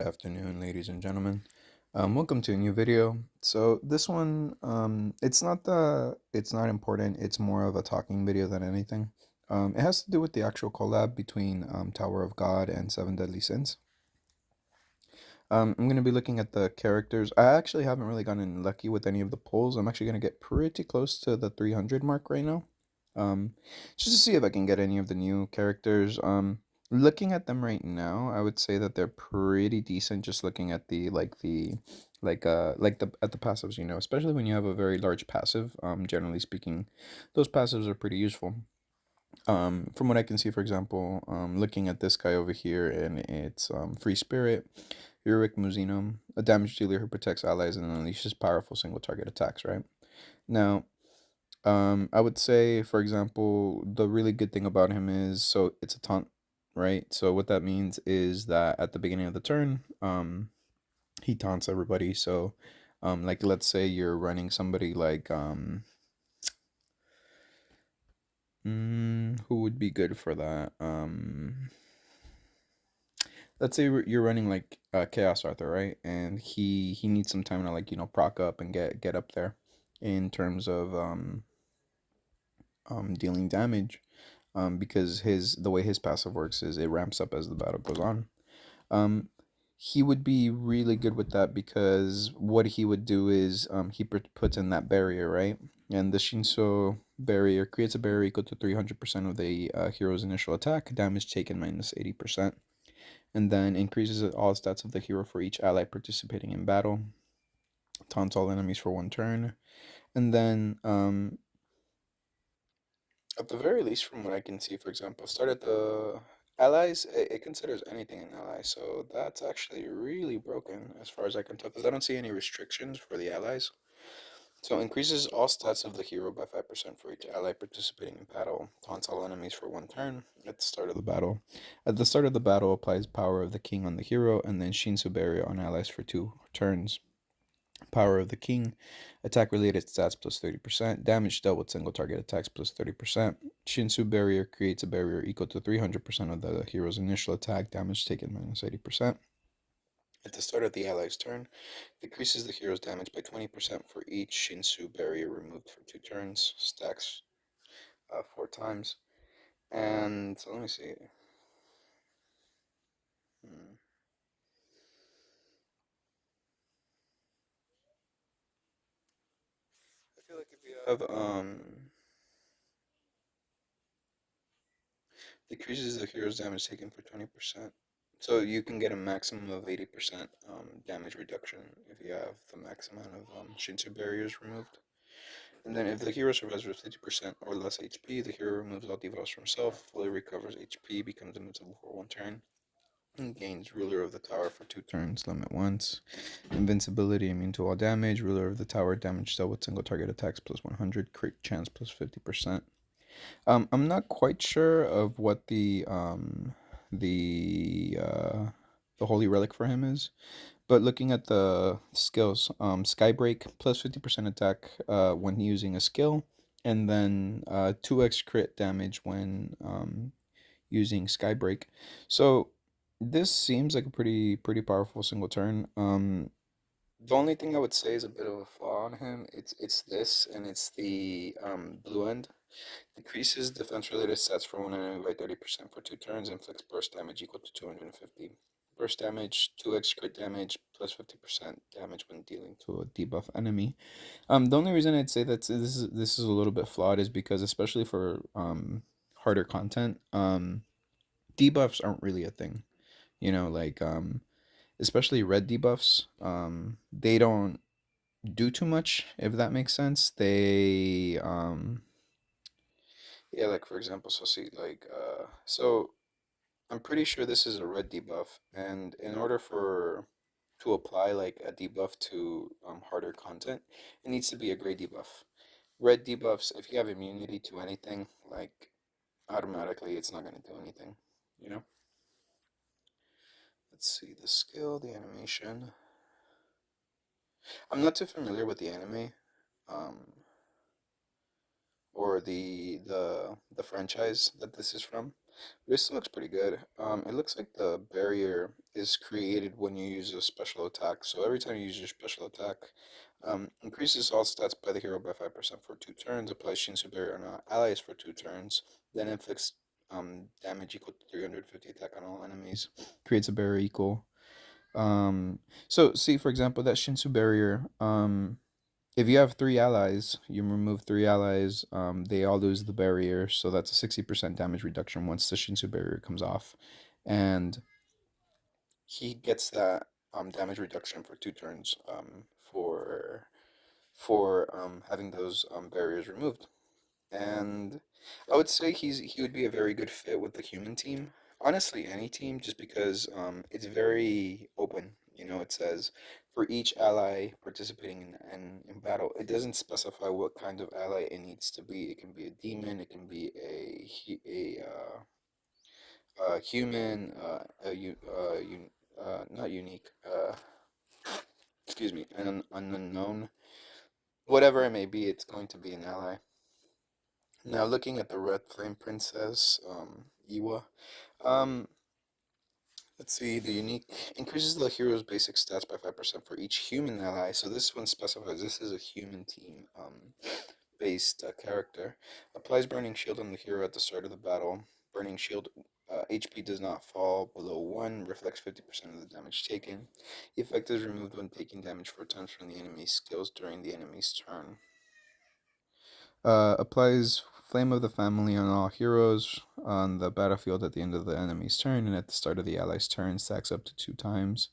Afternoon, ladies and gentlemen. Welcome to a new video. So this one, it's not important. It's more of a talking video than anything. It has to do with the actual collab between Tower of God and Seven Deadly Sins. I'm gonna be looking at the characters. I actually haven't really gotten lucky with any of the polls. I'm actually gonna get pretty close to the 300 mark right now. Um, just to see if I can get any of the new characters. Looking at them right now, I would say that they're pretty decent. Just looking at like the at the passives, especially when you have a very large passive. Generally speaking, those passives are pretty useful. From what I can see, for example, looking at this guy over here, and it's Free Spirit, Heroic Muzinum, a damage dealer who protects allies and unleashes powerful single target attacks. Right now, I would say, for example, the really good thing about him is so it's a taunt, right? So what that means is that at the beginning of the turn, he taunts everybody. So, like let's say you're running somebody like who would be good for that? Let's say you're running like Chaos Arthur, right? And he needs some time to like proc up and get up there in terms of dealing damage. Because the way his passive works is it ramps up as the battle goes on. Um, he would be really good with that because what he would do is he puts in that barrier, right? And the Shinso barrier creates a barrier equal to 300% of the hero's initial attack, damage taken minus 80%, and then increases all stats of the hero for each ally participating in battle, taunts all enemies for one turn, and then at the very least, from what I can see, for example, start at the allies. It considers anything an ally, so that's actually really broken as far as I can tell, because I don't see any restrictions for the allies. So increases all stats of the hero by 5% for each ally participating in battle. Taunts all enemies for one turn at the start of the battle. At the start of the battle, applies power of the king on the hero, and then Shinsu barrier on allies for 2 turns. Power of the King, attack related stats plus 30%, damage dealt with single target attacks plus 30%. Shinsu Barrier creates a barrier equal to 300% of the hero's initial attack, damage taken minus 80%. At the start of the ally's turn, decreases the hero's damage by 20% for each Shinsu Barrier removed for 2 turns, stacks 4 times. And so let me see. Hmm. I feel like if you have decreases the hero's damage taken for 20%. So you can get a maximum of 80% damage reduction if you have the max amount of Shinsu barriers removed. And then if the hero survives with 50% or less HP, the hero removes all debuffs from himself, fully recovers HP, becomes invincible for one turn, and gains Ruler of the Tower for 2 turns, limit once. Invincibility immune to all damage, Ruler of the Tower, damage dealt with single target attacks plus 100, crit chance plus 50%. I'm not quite sure of what the uh, the holy relic for him is, but looking at the skills, Skybreak plus 50% attack when using a skill, and then 2x crit damage when using Skybreak. So this seems like a pretty powerful single turn. The only thing I would say is a bit of a flaw on him. It's this, and it's the blue end. Decreases defense related stats for one enemy by 30% for 2 turns, inflicts burst damage equal to 250. Burst damage, 2x crit damage, plus 50% damage when dealing to a debuff enemy. The only reason I'd say that this is a little bit flawed is because, especially for harder content, debuffs aren't really a thing. Like especially red debuffs, they don't do too much, if that makes sense. They Yeah, like for example, so see, like, so I'm pretty sure this is a red debuff, and in order for to apply like a debuff to harder content, it needs to be a gray debuff. Red debuffs, if you have immunity to anything, like automatically it's not gonna do anything, you know? Let's see the skill, the animation. I'm not too familiar with the anime, um, or the franchise that this is from. This looks pretty good. It looks like the barrier is created when you use a special attack. So every time you use your special attack, increases all stats by the hero by 5% for 2 turns, applies Shinsu barrier on allies for 2 turns, then inflicts damage equal to 350 attack on all enemies. Creates a barrier equal. So see, for example, that Shinsu barrier, if you have 3 allies, you remove 3 allies, they all lose the barrier, so that's a 60% damage reduction once the Shinsu barrier comes off. And he gets that damage reduction for 2 turns for having those barriers removed. And I would say he would be a very good fit with the human team. Honestly, any team, just because it's very open. You know, it says for each ally participating in battle, it doesn't specify what kind of ally it needs to be. It can be a demon, it can be a human, not unique. Excuse me, an unknown. Whatever it may be, it's going to be an ally. Now, looking at the Red Flame Princess, Iwa, um, let's see, the unique increases the hero's basic stats by 5% for each human ally. So this one specifies this is a human team based character. Applies Burning Shield on the hero at the start of the battle. Burning Shield HP does not fall below 1, reflects 50% of the damage taken. The effect is removed when taking damage 4 times from the enemy's skills during the enemy's turn. Applies Flame of the Family on all heroes on the battlefield at the end of the enemy's turn and at the start of the ally's turn, stacks up to 2 times.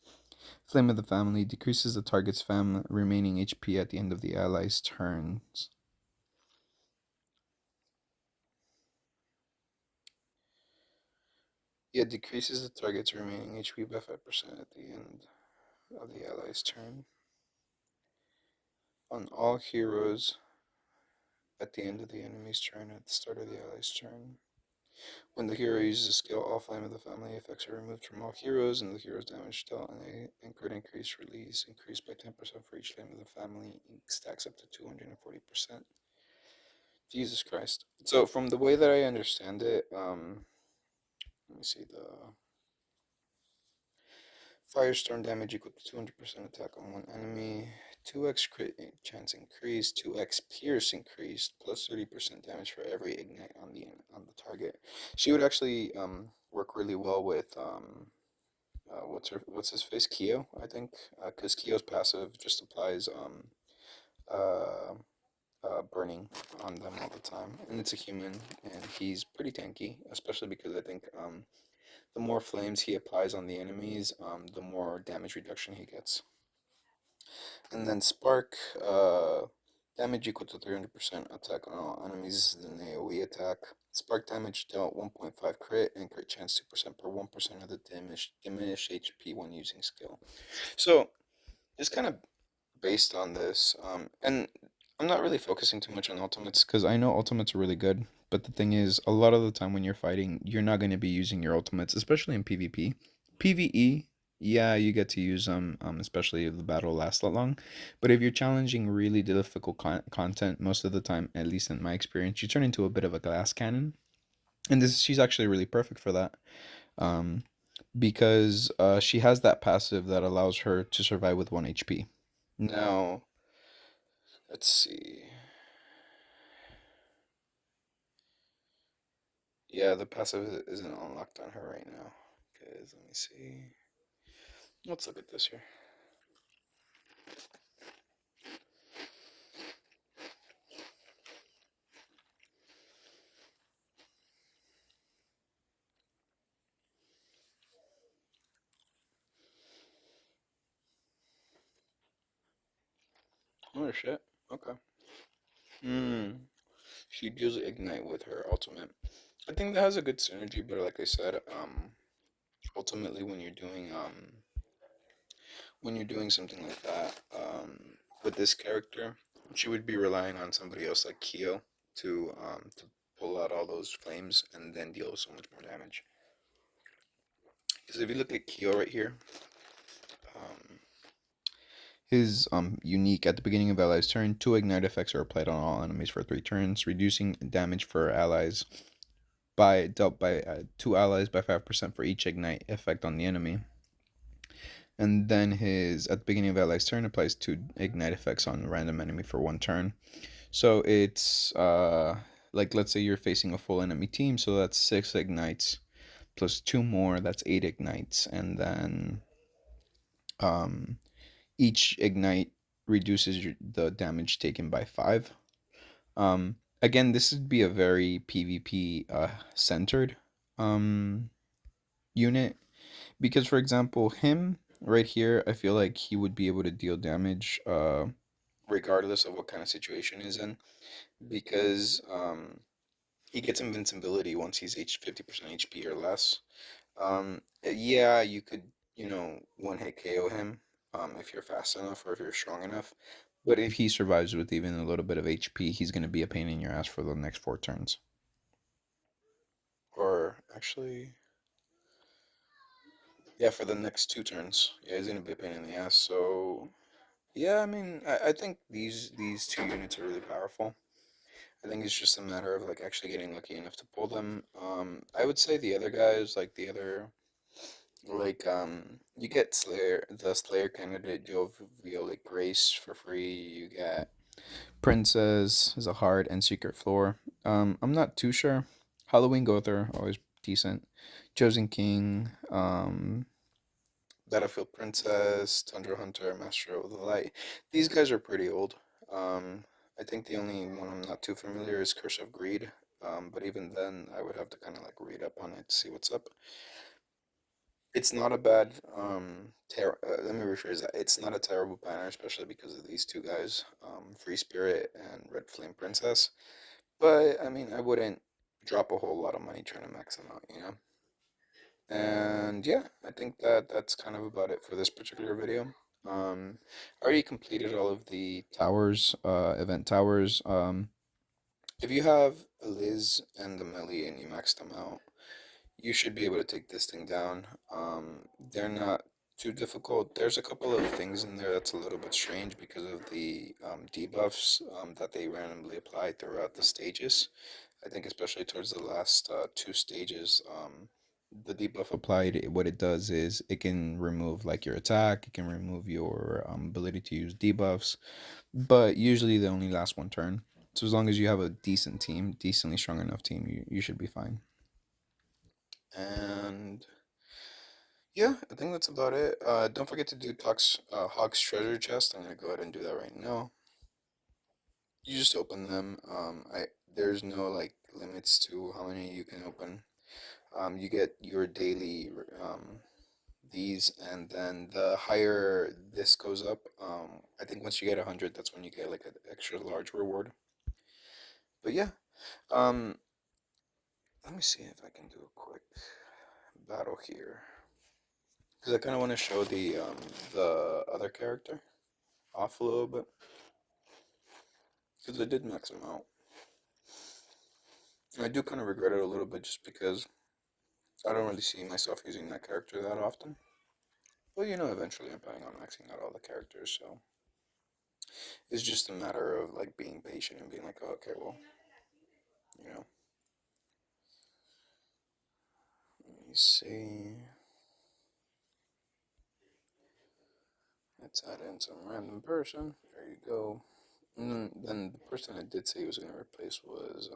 Flame of the Family decreases the target's remaining HP at the end of the ally's turns. Yeah, decreases the target's remaining HP by 5% at the end of the ally's turn. On all heroes at the end of the enemy's turn at the start of the ally's turn. When the hero uses a skill, all Flame of the Family effects are removed from all heroes, and the hero's damage dealt and crit increase release increased by 10% for each Flame of the Family. Stacks up to 240%. Jesus Christ. So, from the way that I understand it, let me see the Firestorm damage equal to 200% attack on one enemy, 2x crit chance increased, 2x pierce increased, plus 30% damage for every ignite on the target. She would actually work really well with what's his face, Kyo, I think, because Kyo's passive just applies uh burning on them all the time, and it's a human, and he's pretty tanky, especially because I think the more flames he applies on the enemies, the more damage reduction he gets. And then Spark, damage equal to 300% attack on all enemies. This is an AoE attack. Spark damage dealt 1.5 crit and crit chance 2% per 1% of the diminished HP when using skill. So, it's kind of based on this. And I'm not really focusing too much on ultimates because I know ultimates are really good. But the thing is, a lot of the time when you're fighting, you're not going to be using your ultimates, especially in PvP. PvE, yeah, you get to use them, especially if the battle lasts that long. But if you're challenging really difficult content, most of the time, at least in my experience, you turn into a bit of a glass cannon. And she's actually really perfect for that. Um, because she has that passive that allows her to survive with 1 HP. Now, let's see. Yeah, the passive isn't unlocked on her right now. Because, let me see. Let's look at this here. Oh, shit. Okay. Hmm. She deals Ignite with her ultimate. I think that has a good synergy, but like I said, ultimately when you're doing something like that, with this character, she would be relying on somebody else like Kyo to pull out all those flames and then deal so much more damage. Because if you look at Kyo right here, um, his unique at the beginning of allies' turn, 2 ignite effects are applied on all enemies for 3 turns, reducing damage for allies by dealt by two allies by 5% for each ignite effect on the enemy. And then his at the beginning of ally's turn applies two ignite effects on a random enemy for one turn. So it's like let's say you're facing a full enemy team, so that's six ignites plus two more, that's eight ignites, and then um each ignite reduces the damage taken by five. Again, this would be a very PvP centered um unit because, for example, him right here, I feel like he would be able to deal damage regardless of what kind of situation he's in because he gets invincibility once he's 50% HP or less. Yeah, you could, one hit KO him, if you're fast enough or if you're strong enough. But if he survives with even a little bit of HP, he's going to be a pain in your ass for the next four turns. Or actually, yeah, for the next two turns. Yeah, he's going to be a pain in the ass. So, yeah, I mean, I think these two units are really powerful. I think it's just a matter of like actually getting lucky enough to pull them. I would say the other guys, like the other like you get Slayer candidate Jovial Grace for free. You get Princess, Zahard, and Secret Floor. I'm not too sure. Halloween Gother, always decent. Chosen King, Battlefield Princess, Tundra Hunter, Master of the Light. These guys are pretty old. I think the only one I'm not too familiar is Curse of Greed. But even then, I would have to kind of like read up on it to see what's up. It's not a bad let me rephrase that. It's not a terrible banner, especially because of these two guys, Free Spirit and Red Flame Princess. But I mean, I wouldn't drop a whole lot of money trying to max them out. And yeah, I think that's kind of about it for this particular video. I already completed all of the towers, event towers. If you have a Liz and the Melee and you max them out, you should be able to take this thing down. They're not too difficult. There's a couple of things in there that's a little bit strange because of the debuffs that they randomly apply throughout the stages. I think especially towards the last two stages, the debuff applied, what it does is it can remove like your attack, it can remove your ability to use debuffs, but usually they only last one turn. So as long as you have a decent team, decently strong enough team, you should be fine. And yeah, I think that's about it. Don't forget to do Hawk's treasure chest. I'm gonna go ahead and do that right now. You just open them. There's no like limits to how many you can open. You get your daily these, and then the higher this goes up, I think once you get 100, that's when you get like an extra large reward. But yeah, um, let me see if I can do a quick battle here because I kind of want to show the other character off a little bit because I did max him out. I do kind of regret it a little bit just because I don't really see myself using that character that often. Well, eventually I'm planning on maxing out all the characters, so it's just a matter of like being patient and being like, oh, okay, well, you know, let me see. Let's add in some random person. There you go. And then the person I did say he was going to replace was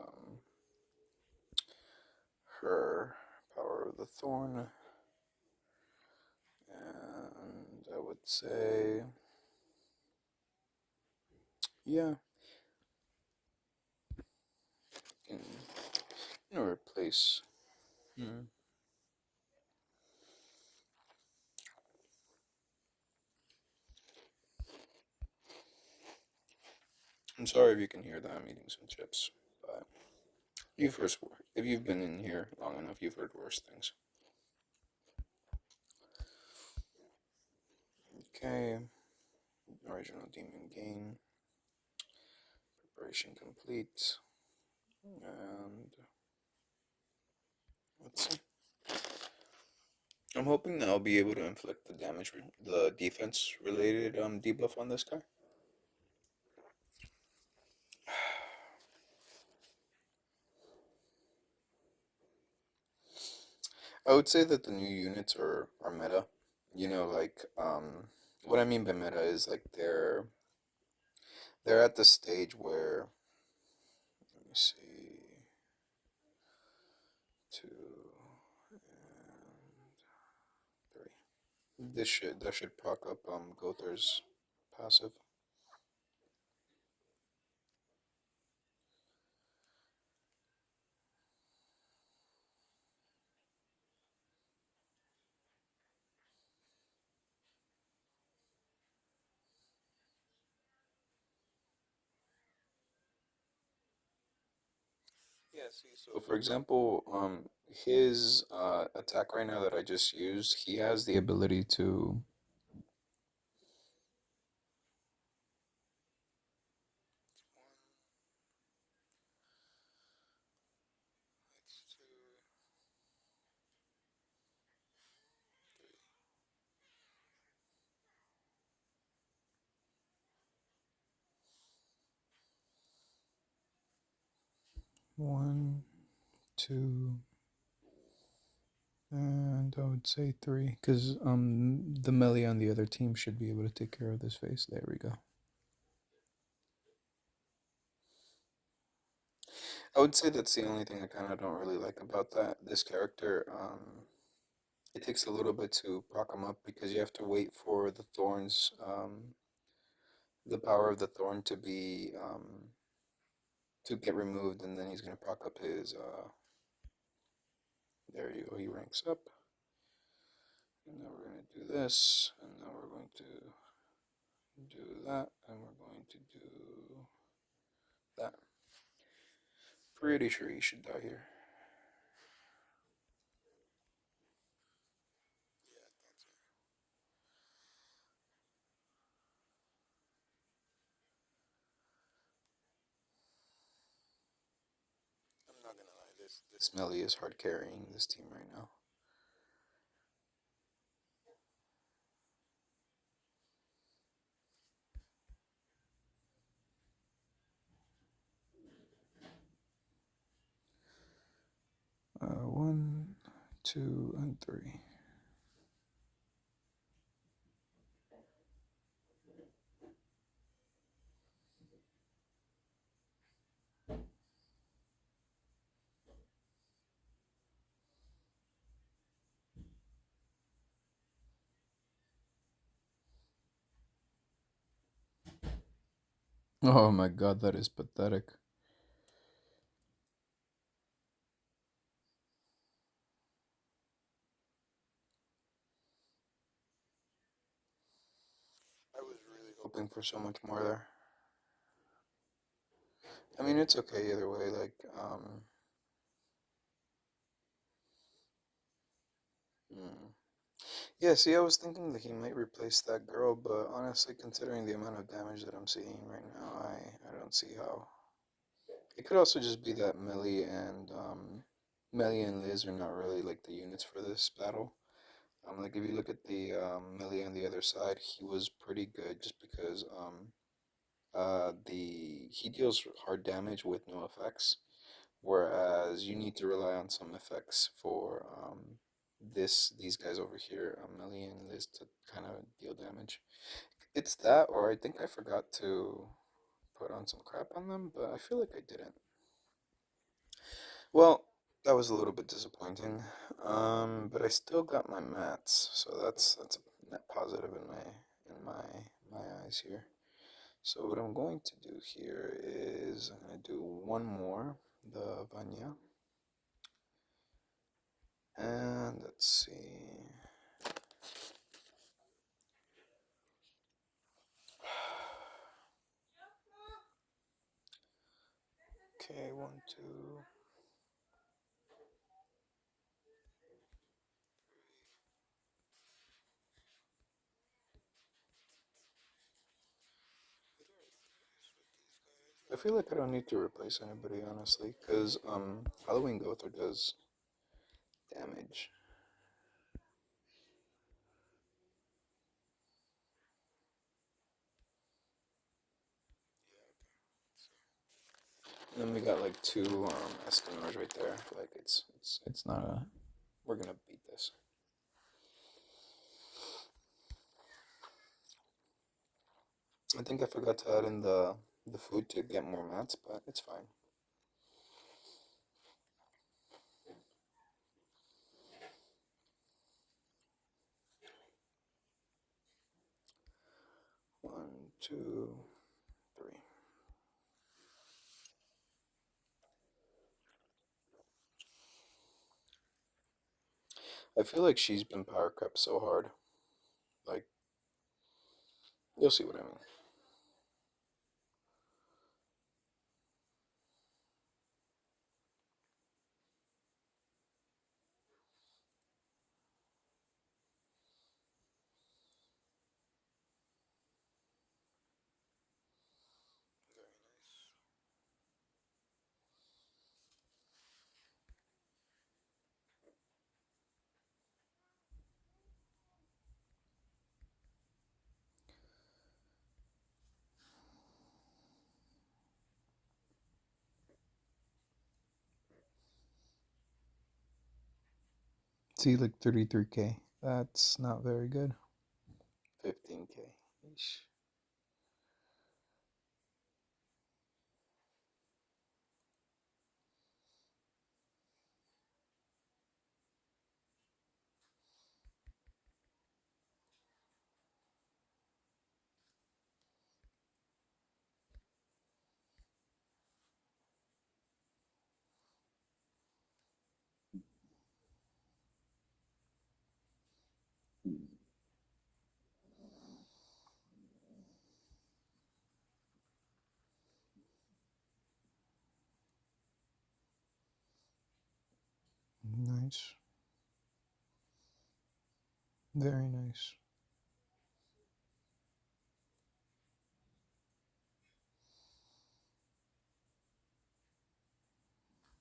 her Power of the Thorn. And I would say, yeah, can replace. Hmm. I'm sorry if you can hear that. I'm eating some chips, but if you've been in here long enough, you've heard worse things. Okay, original demon gain, preparation complete, and let's see. I'm hoping that I'll be able to inflict the defense related debuff on this guy. I would say that the new units are meta. Like what I mean by meta is like they're at the stage where, let me see, two and three. That should proc up Gother's passive. Yeah, see, so for example, his attack right now that I just used, he has the ability to. One, two, and I would say three, because the melee on the other team should be able to take care of this face. There we go. I would say that's the only thing I kind of don't really like about this character. It takes a little bit to proc him up because you have to wait for the thorns, the power of the thorn to get removed, and then he's gonna proc up his. There you go. He ranks up, and now we're gonna do this, and now we're going to do that, and we're going to do that. Pretty sure he should die here. I'm not gonna lie. This melee is hard carrying this team right now. 1, 2, and 3. Oh my god, that is pathetic. I was really hoping for so much more there. I mean, it's okay either way. Hmm. Yeah, see, I was thinking that he might replace that girl, but honestly, considering the amount of damage that I'm seeing right now, I don't see how. It could also just be that Melly and Liz are not really like the units for this battle. Like if you look at the Melly on the other side, he was pretty good just because the he deals hard damage with no effects, whereas you need to rely on some effects for these guys over here, Melly and Liz, to kind of deal damage. It's that, or I think I forgot to put on some crap on them, but I feel like I didn't. Well, that was a little bit disappointing. But I still got my mats, so that's a net positive in my eyes here. So what I'm going to do here is I'm going to do one more, the Vanya, and let's see. Okay, one, two. I feel like I don't need to replace anybody honestly, because Halloween Gother does damage. And then we got like two Escanors right there. Like it's not a We're gonna beat this. I think I forgot to add in the food to get more mats, but it's fine. 1, 2, 3. I feel like she's been power crept so hard. Like, you'll see what I mean. See, like 33K. That's not very good. 15K. Eesh. Nice. Very nice.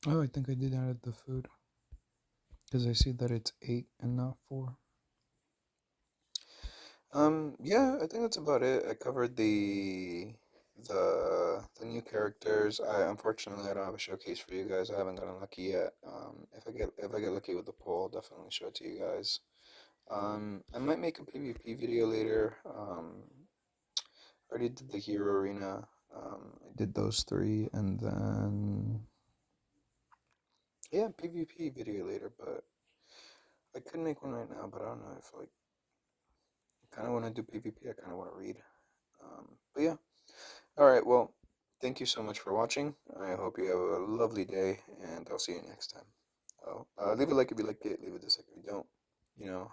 Oh, I think I did add the food because I see that it's 8 and not 4. Yeah, I think that's about it. I covered the new characters. Unfortunately I don't have a showcase for you guys. I haven't gotten lucky yet. If I get lucky with the poll, I'll definitely show it to you guys. I might make a PvP video later. I already did the hero arena. I did those three, and then yeah, PvP video later. But I could make one right now, but I don't know if like I kind of want to do PvP. I kind of want to read. But yeah. All right. Well, thank you so much for watching. I hope you have a lovely day, and I'll see you next time. Oh, leave a like if you like it. Leave a dislike if you don't. You know.